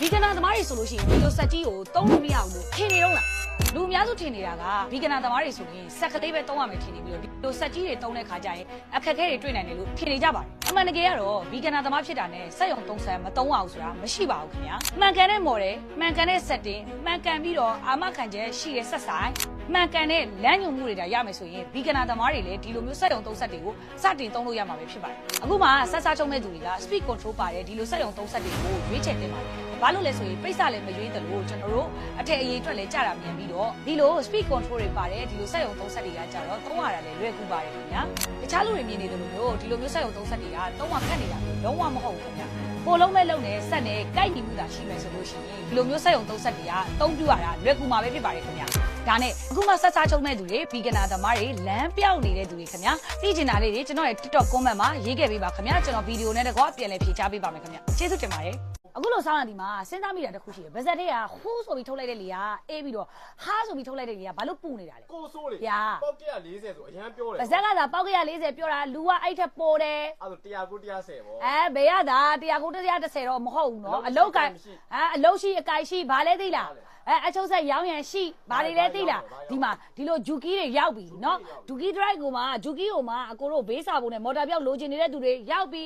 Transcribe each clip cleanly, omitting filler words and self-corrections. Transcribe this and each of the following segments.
ဒီကနာသမားတွေဆိုလို့ရှိရင်ဒီလိုစက်ကြီးကိုသုံးလို့မရဘူးလို့ထင်နေတော့လားလူအများစုထင်နေတာကဒီကနာသမားတွေဆိုရင်စက်ကလေးပဲသုံးရမယ်ထင်နေပြီးတော့ဒီလိုစက်ကြီးတွေသုံးတဲ့ခါကျရင်အခက်အခဲတွေတွေ့နိုင်တယ်လို့ထင်နေကြပါတယ်အမှန်တကယ်ကတော့ဒီကနာသမားဖြစ်တာနဲ့စက်ရုံသုံးဆက်မသုံးအောင်ဆိုတာမရှိပါဘူးခင်ဗျာမှန်ကန်တဲ့ model မှန်ကန်တဲ့ setting မှန်ကန်ပြီးတော့အာမခံချက်ရှိတဲ့ဆက်ဆိုင်မှန်ကန်တဲ့လမ်းညွှန်မှုတွေဒါရမယ်ဆိုရင်ဒီကနာသမားတွေလည်းဒီလိုမျိုးစက်ရုံသုံးဆက်တွေကိုစတင်သုံးလို့ရမှာပဲဖြစ်ပါတယ်အခုမှဆက်စားချုံမဲ့သူတွေက speed control ပါတယ်ဒီလိုစက်ရုံသုံးဆက်တွေကိုရွေးချယ်တင်ပါတယ်ဘာလို့လဲဆိုရင်ပိတ်စလည်းမရွေးတယ်လို့ကျွန်တော်တို့အထက်အရေးအတွက်လည်းကြာတာမြန်ပြီးတော့ဒီလို speed control တွေပါတယ်ဒီလိုစက်ရုံသုံးဆက်တွေကကြတော့သုံးရတာလည်းလွယ်ကူပါတယ်ခင်ဗျာတခြားလူတွေမြင်နေတယ်လို့မျိုးဒီလိုမျိုးစက်ရုံသုံးဆက်တွေကသုံးရခက်နေတာလုံးဝမဟုတ်ဘူးခင်ဗျာကိုလုံးမဲ့လုံးနဲ့ဆက်နဲ့ကိုက်ညီမှုသာရှိမယ်ဆိုလို့ရှိရင်ဒီလိုမျိုးစက်ရုံသုံးဆက်တွေကအသုံးပြုရတာလွယ်ကူမှာပဲဖြစ်ပါတယ်ခင်ဗျာဒါနဲ့အခုမှဆက်စားချုံမဲ့သူတွေဘီဂနာသမားတွေလမ်းပြောက်နေတဲ့သူတွေခင်ဗျာသိချင်တာလေးတွေကျွန်တော်ရဲ့ TikTok comment မှာရေးခဲ့ပေးပါခင်ဗျာကျွန်တော်ဗီဒီယိုနဲ့တကွာပြန်လည်ဖြေချပေးပါမယ်ခင်ဗျာကျေးဇူးတင်ပါတယ်အခုလိုဆောင်းရဒီမှာစဉ်းစားမိတာတစ်ခုရှိတယ်ဗဇက်တွေကဟိုးဆိုပြီးထုတ်လိုက်တဲ့လေကအေးပြီးတော့ဟားဆိုပြီးထုတ်လိုက်တဲ့လေကဘာလို့ပူနေတာလဲကိုစိုးလေပေါက်140ဆိုအရန်ပြောတယ်ဗဇက်ကသာပေါက်140ပြောတာလူကအဲ့ထက်ပေါ်တယ်အဲ့ဒါ190ပေါ့ဘယ်ရတာ190တော့မဟုတ်ဘူးနော်အလုတ်ကအလုတ်ရှိအကိုင်ရှိဘာလဲသိလားအချုပ်ဆက်ရောင်းရန်ရှိဘာတွေလဲသိလားဒီမှာဒီလိုဂျူကီတွေရောက်ပြီเนาะဂျူကီဒရိုက်ကိုမှဂျူကီကိုမှအကိုတို့ဘေးစာပုံနဲ့မော်တာပြောက်လိုချင်နေတဲ့သူတွေရောက်ပြီ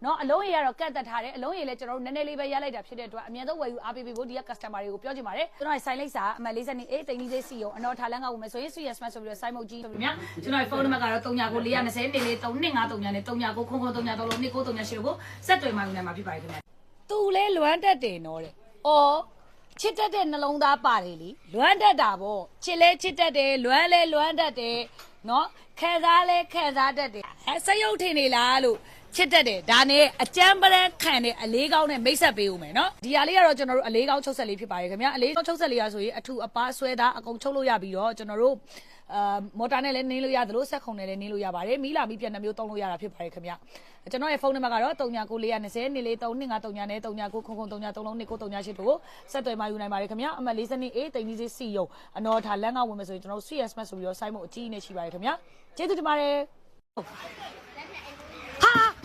เนาะအလုံးရတော့ကတ်တက်ထားတယ်အလုံးရလည်းကျွန်တော်တို့နည်းနည်းလေးပဲရလိုက်တာဖြစ်တဲ့အတွက်အမြန်ဆုံးဝယ်ယူအားပေးဖို့ဒီက customer တွေကိုပြောချင်ပါတယ်ကျွန်တော်ဆိုင်လိပ်စာအမှတ်40နေတိန်ကြီးစိစီကိုအနော်ထားလန်းကဝင်မယ်ဆိုရင် CS Smart ဆိုပြီးတော့ site မုတ်ကြီးဆိုပြီးမြကျွန်တော်ဖုန်းနံပါတ်ကတော့399420နေလေး3953နဲ့3993ခု3933လို့2938ကိုဆက်တွေ့မှယူနိုင်မှာဖြစ်ပါတယ်ခင်ဗျသူလဲလွမ်းတက်တယ်နော်တဲ့အော်ချစ်တတ်တဲ့နှလုံးသားပါတယ်လေလွမ်းတတ်တာပေါ့ချစ်လဲချစ်တတ်တယ်လွမ်းလဲလွမ်းတတ်တယ်เนาะခဲစားလဲခဲစားတတ်တယ်စရုပ်ထင်နေလားလို့ချစ်တတ်တယ်ဒါနဲ့အကျမ်းပရန်ခံတဲ့အလေးကောင်းနဲ့မိတ်ဆက်ပေးဦးမယ်เนาะဒီဟာလေးကတော့ကျွန်တော်တို့အလေးကောင်းချုပ်ဆက်လေးဖြစ်ပါတယ်ခင်ဗျာအလေးကောင်းချုပ်ဆက်လေးရဆိုရင်အထူအပားဆွဲသားအကုန်ချုပ်လို့ရပြီးတော့ကျွန်တော်တို့မော်တာနဲ့လည်းနင်းလို့ရတယ်လို့ဆက်ခုံနဲ့လည်းနင်းလို့ရပါတယ်မီးလာမီးပြန်နှမျိုးသုံးလို့ရတာဖြစ်ပါတယ်ခင်ဗျကျွန်တော်ရဲ့ဖုန်းနံပါတ်ကတော့399420နေလေး3253နဲ့399333လုံး2938တို့ကိုဆက်သွယ်မှယူနိုင်ပါတယ်ခင်ဗျအမှတ်42တိန်ကြီးစီယုံအနော်ထားလမ်းကဝင်မယ်ဆိုရင်ကျွန်တော်တို့ CS Smart ဆိုပြီးတော့ site မို့အကြီးနဲ့ရှိပါတယ်ခင်ဗျကျေးဇူးတင်ပါတယ်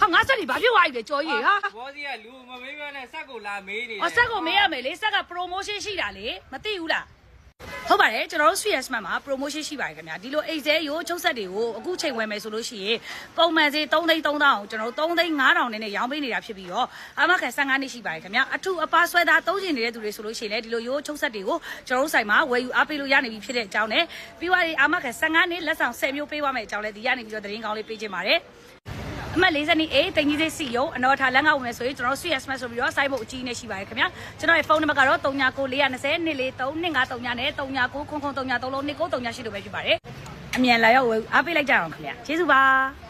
ဟာငါစက်ကြီးဘာဖြစ်သွားပြီလဲကြော်ကြီးဟာဘောစီကလူမမေးပြောနဲ့စက်ကိုလာမေးနေတယ်စက်ကိုမေးရမယ်လေစက်က promotion ရှိတာလေမသိဘူးလားဟုတ်ပါတယ်ကျွန်တော်တို့ CS Smart မှာ promotion ရှိပါတယ်ခင်ဗျာဒီလိုအိတ်စဲရိုးချုပ်ဆက်တွေကိုအခုချိန်ဝယ်မယ်ဆိုလို့ရှိရင်ပုံမှန်ဈေး3,300ကျွန်တော်တို့3,500နဲ့ရောင်းပေးနေတာဖြစ်ပြီးတော့အမခံ15နှစ်ရှိပါတယ်ခင်ဗျာအထူအပားဆွဲသားသုံးချင်နေတဲ့သူတွေဆိုလို့ရှိရင်လည်းဒီလိုရိုးချုပ်ဆက်တွေကိုကျွန်တော်တို့ဆိုင်မှာဝယ်ယူအားပေးလို့ရနေပြီဖြစ်တဲ့အကြောင်းနဲ့ပြီးသွားရင်အမခံ15နှစ်လက်ဆောင်10မျိုးပေးသွားမယ်အကြောင်းလည်းဒီကနေပြီးတော့သတင်းကောင်းလေးပေးချင်ပါတယ်အမှတ်40နေတိန်ကြီးစိစီယုံအနော်ထားလမ်းကဝင်မယ်ဆိုရင်ကျွန်တော် CS Smart ဆိုပြီးတော့ site ဘုတ်အကြီးနဲ့ရှိပါတယ်ခင်ဗျာကျွန်တော်ရဲ့ဖုန်းနံပါတ်ကတော့399420နေလေး3253နဲ့399333လုံး2938လို့ပဲဖြစ်ပါတယ်အမြန်လာရောက်ဝယ်အားပေးလိုက်ကြအောင်ခင်ဗျာကျေးဇူးပါ